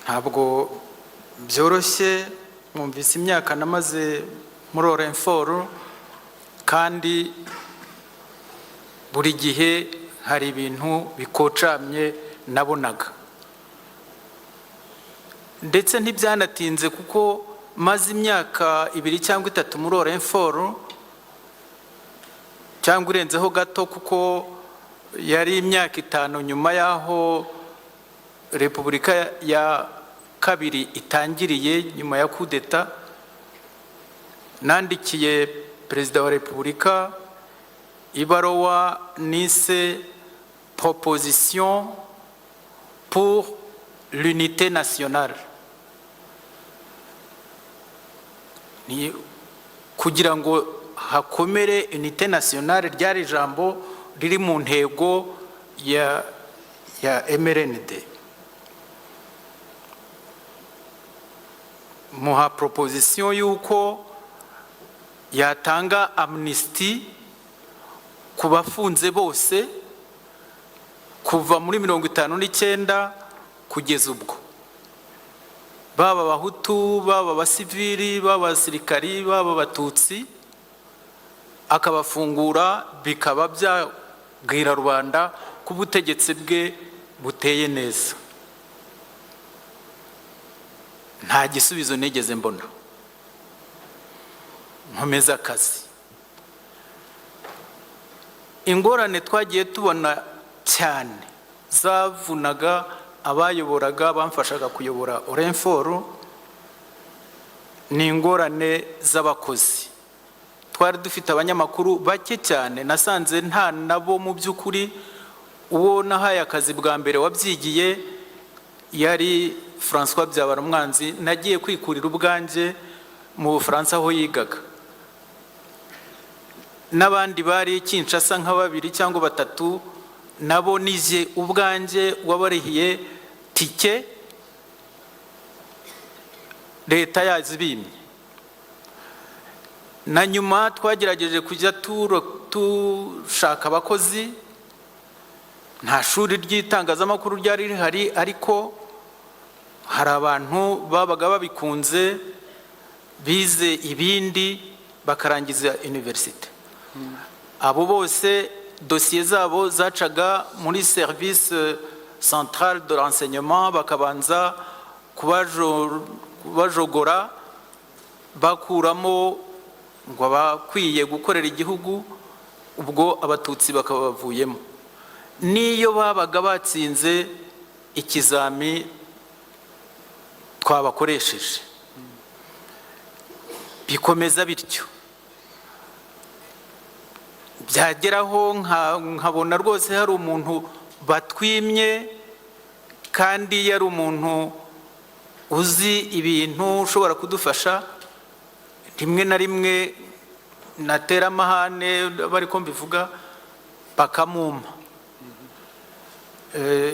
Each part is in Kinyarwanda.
ntabwo byoroshye mwumvise imyaka namaze muri Orenforo kandi buri gihe hari ibintu bikocamye nabonaga ndetse ntibyanatinze kuko maze imyaka 2 cyangwa 3 muri Orenforo cyangwa urenzeho gato kuko yari imyaka 5 nyuma yaho Repubulika ya kabiri itangiriye nyuma ya coup d'etat. Nandikiye Perezida wa Repubulika ibaruwa nise proposition pour l'unité nationale, ni kugira ngo hakomere unité nationale ryari jambo riri mu ntego ya MRND. Muha proposition yuko yatanga amnesty ku bafunze bose kuva muri 59 kugeza ubwo, baba abahutu, baba abasivili, baba abasirikari, baba abatutsi, akabafungura bikaba byabwira rubanda ku butegetsi bwe buteye neza. Nta gisubizo nigeze mbona, nkomeza akazi. Ingorane twagiye tubona cyane zavunaga abayoboraga bamfashaga kuyobora Orenforo ni ingorane z'abakozi. Twari dufite abanyamakuru bake cyane, nasanze nta nabo mu by'ukuri. Uwo nahaye akazi bwa mbere wabyigiye yari François Byabarumwanzi, nagiye kwikurira ubwanje mu Bufaransa aho yigaga. N'abandi bari Kinshasa nka 2 cyangwa 3 nabo nije ubwanje wabarihiye tike leta yazibimye. Na nyuma twagerageje kujya tushaka abakozi, nta shuri ry'itangazamakuru ryari rihari, ariko hari abantu babaga babikunze bize ibindi bakarangiza universite. Abo bose dossier zabo zacaga muri service central de renseignement, bakabanza kubajogora bakuramo ngo bakwiye gukorera igihugu, ubwo abatutsi bakabavuyemo. Niyo babaga batsinze ikizami twabakoresheje, bikomeza bityo. Byageraho nkabona rwose hari umuntu batwimye kandi yari umuntu uzi ibintu ushobora kudufasha. Rimwe na rimwe natera amahane bari ko mbivuga bakamuma.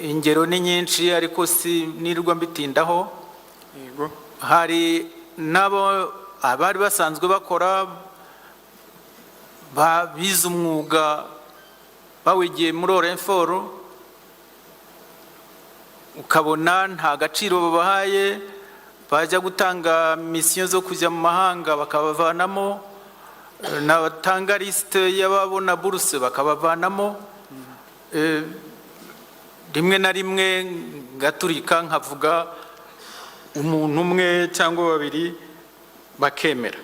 Ingero ni nyinshi ariko si nirwa mbitindaho. Hari nabo abari basanzwe bakora babize umwuga bawigiye muri Orenforo, ukabona nta gaciro babahaye, bajya gutanga mission zo kujya mu mahanga bakabavanamo, n'abatanga liste y'ababona bourse bakabavanamo. Rimwe na rimwe ngaturika nkavuga umuntu umwe cyangwa 2 bakemera.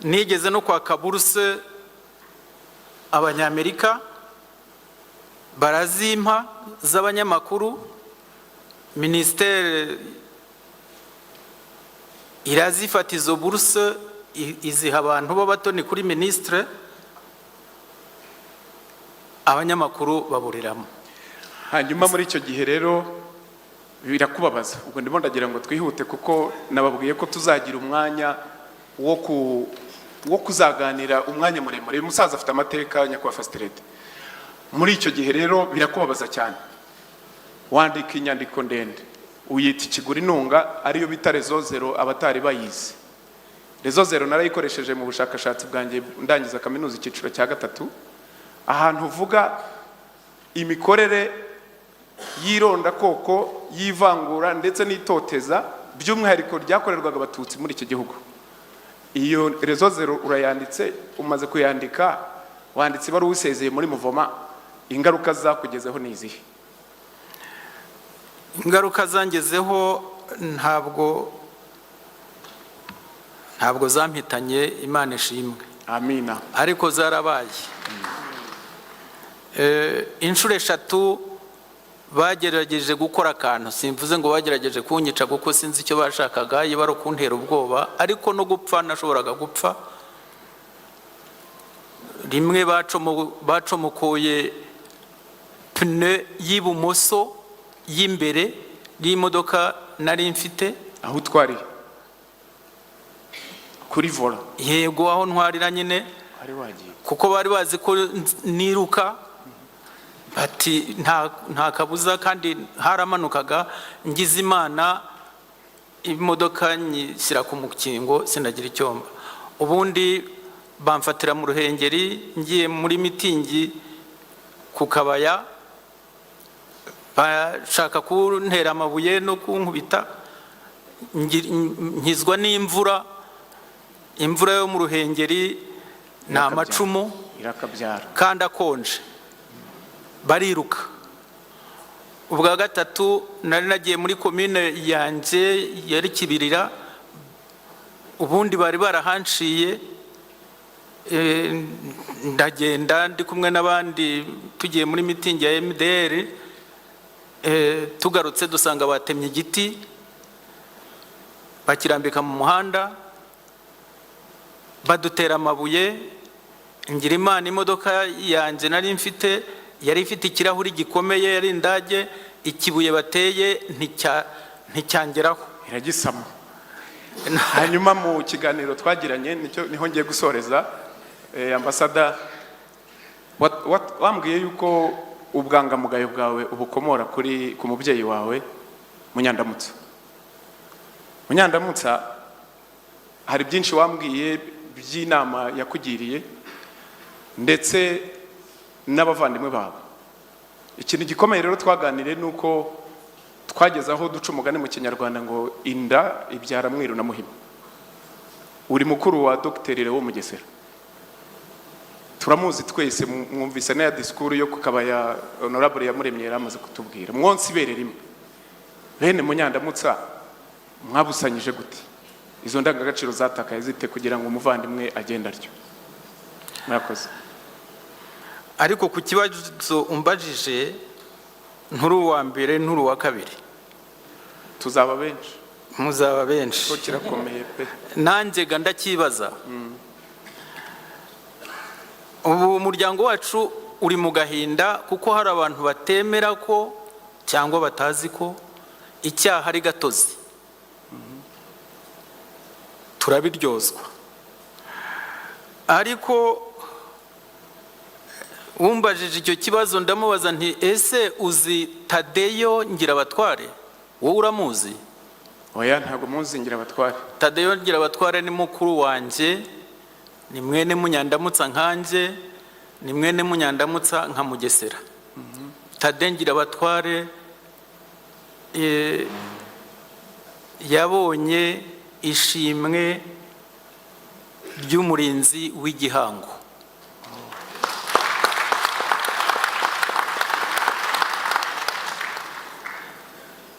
Nigeze no kwaka bourse abanyamerika barazimpa z'abanyamakuru, ministere irazifata izo bourse iziha abantu b'abatoni kuri ministre, abanyamakuru baburiramo. Hanyuma muri icyo gihe rero birakubabaza. Ubwo ndimo ndagira ngo twihute kuko nababwiye ko tuzagira umwanya wo kuzaganira umwanya muremure. Musaza afite amateka nyakwa Fastrede. Muri icyo gihe rero birakubabaza cyane, wandika inyandiko ndende uyita ikigura intunga ariyo bita Rezo Zero abatari bayizi. Rezo Zero narayikoresheje mu bushakashatsi bwanjye ndangiza kaminuza icyiciro cya 3, ahantu uvuga imikorere y'irondakoko, y'ivangura ndetse n'itoteza by'umwihariko ryakorerwaga abatutsi muri iki gihugu. Iyo rezo zero urayanditse, umaze kuyandika wanditse ibaruwa usezeye muri Muvoma, ingaruka zakugezeho ni izihe? Ingaruka zangezeho ntabwo zampitanye, Imana ishimwe. Amina. Ariko zarabaye. Inshuro 3 bagerageje gukora akantu, simvuze ngo bagerageje kunyica kuko sinzi icyo bashakaga, yibaro kuntera ubwoba, ariko no gupfa nashoboraga gupfa. Rimwe bacomokoye pneu y'ibumoso y'imbere y'imodoka nari mfite. Aho utwari kuri vola? Yego, aho ntwarira nyine, kuko bari bazi ko niruka, bati nta kabuza, kandi haramanukaga. Ngize Imana imodoka nyishyira ku mukingo, sinagira icyomba. Ubundi bamfatira mu Ruhengeri, ngiye muri mitingi ku Kabaya, bashaka kuntera amabuye no kunkubita. Nkizwa n'imvura yo mu Ruhengeri, ni amacumu kandi akonje, bariruka. Ubwa gatatu nari nagiye muri komine yanjye yari Kibirira, ubundi bari barahanciye, ndagenda ndi kumwe n'abandi tugiye muri mitingi ya MDR. Tugarutse dusanga batemye igiti bakirambika mu muhanda, badutera amabuye. Ngira Imana imodoka yanjye nari mfite yari ifite ikirahuri gikomeye, yari indage, ikibuye bateye nticyangeraho, iragisama. Hanyuma mu kiganiro twagiranye niho ngiye gusoreza, ambasada wambwiye yuko ubwangamugayo bwawe ubukomora ku mubyeyi wawe Munyandamutsa. Munyandamutsa, hari byinshi wambwiye by'inama yakugiriye ndetse n'abavandimwe bawe. Ikintu gikomeye rero twaganiriye nuko twageze aho duca umugani mu Kinyarwanda ngo inda ibyara mwiru na muhima. Uri mukuru wa Dr. Léon Mugesera, turamuzi twese, mwumvise na ya disikuru yo kukabaya honorable Yamuremye yaramaze kutubwira. Mwonsi ibere rimwe, bene Munyandamutsa mwabusanyije gute? Izo ndangagaciro zatakaye zite kugira ngo umuvandimwe agenda atyo? Murakoze. Ariko ku kibazo umbajije, nturu wa mbere nturu wa kabiri, tuzaba benshi, muzaba benshi, ko kirakomeye pe. Nanjye ndakibaza. Ubu umuryango wacu uri mu gahinda kuko hari abantu batemera ko cyangwa batazi ko icyaha ari gatozi. Turabiryozwa. Ariko umbajije icyo kibazo ndamubaza nti, ese uzi Tadeyo Ngirabatware? Wowe uramuzi? Oya, ntabwo muzi Ngirabatware. Tadeyo Ngirabatware ni mukuru wanjye, ni mwene Munyandamutsa nkanje, ni mwene Munyandamutsa nka Mugesera. Tadeyo Ngirabatware yabonye ishimwe ry'umurinzi w'igihango.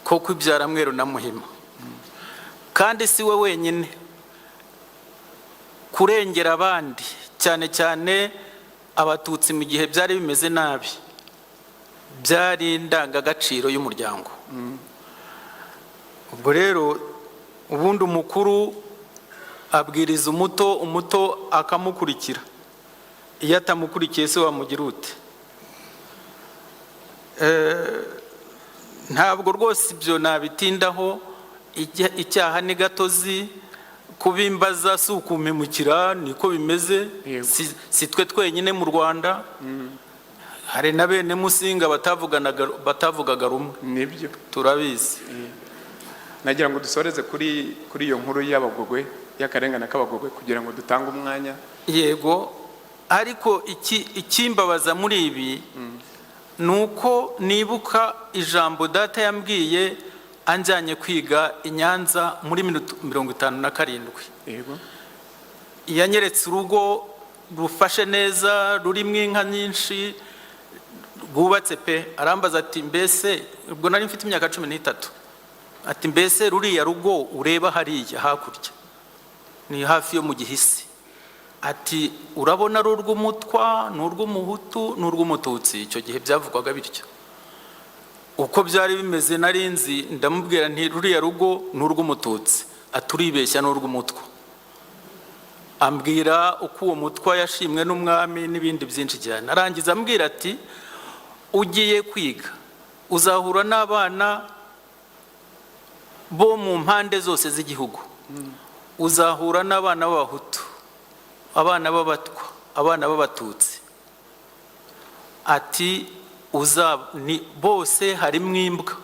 Koko ibyara mweru na muhima. Kandi si we wenyine, kurengera abandi, cyane cyane abatutsi mu gihe byari bimeze nabi, byari indangagaciro y'umuryango. Ubwo rero ubundi umukuru abwiriza umuto akamukurikira. Iyo atamukurikiye se wamugira ute? Ntabwo rwose ibyo nabitindaho. Icyaha ni gatozi, kubimbaza si ukumpemukira, niko bimeze. Si twe twenyine mu Rwanda, hari na bene Musinga batavugaga rumwe. Nibyo turabizi. Nagira ngo dusoreze kuri iyo nkuru y'Abagogwe, y'akarengane k'Abagogwe, kugira ngo dutange umwanya. Yego, ariko ikimbabaza muri ibi nuko nibuka ijambo data yambwiye anjyanye kwiga i Nyanza muri 57. yego yanyeretse urugo rufashe neza rurimo inka nyinshi rwubatse pe. arambaza ati mbese ubwo nari mfite imyaka 13, ati mbese ruriya rugo ureba hariya hakurya ni hafi yo mu Gihisi, ati urabona ari urw'umutwa n'urw'umuhutu n'urw'umututsi. icyo gihe byavugwaga bityo. uko byari bimeze nari nzi, ndamubwira nti ruriya rugo n'urw'umututsi, aturibeshya n'urw'umutwa. ambwira uko uwo mutwa yashimwe n'umwami n'ibindi byinshi cyane. arangiza ambwira ati ugiye kwiga uzahura n'abana bo mu mpande zose z'igihugu, uzahura n'abana b'abahutu, abana b'abatwa, abana b'abatutsi. ati bose harimo imbwa,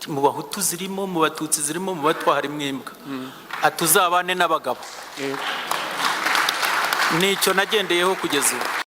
mu bahutu zirimo, mu batutsi zirimo, mu batwa harimo imbwa. ati uzabane n'abagabo. Nicyo nagendeyeho kugeza ubu.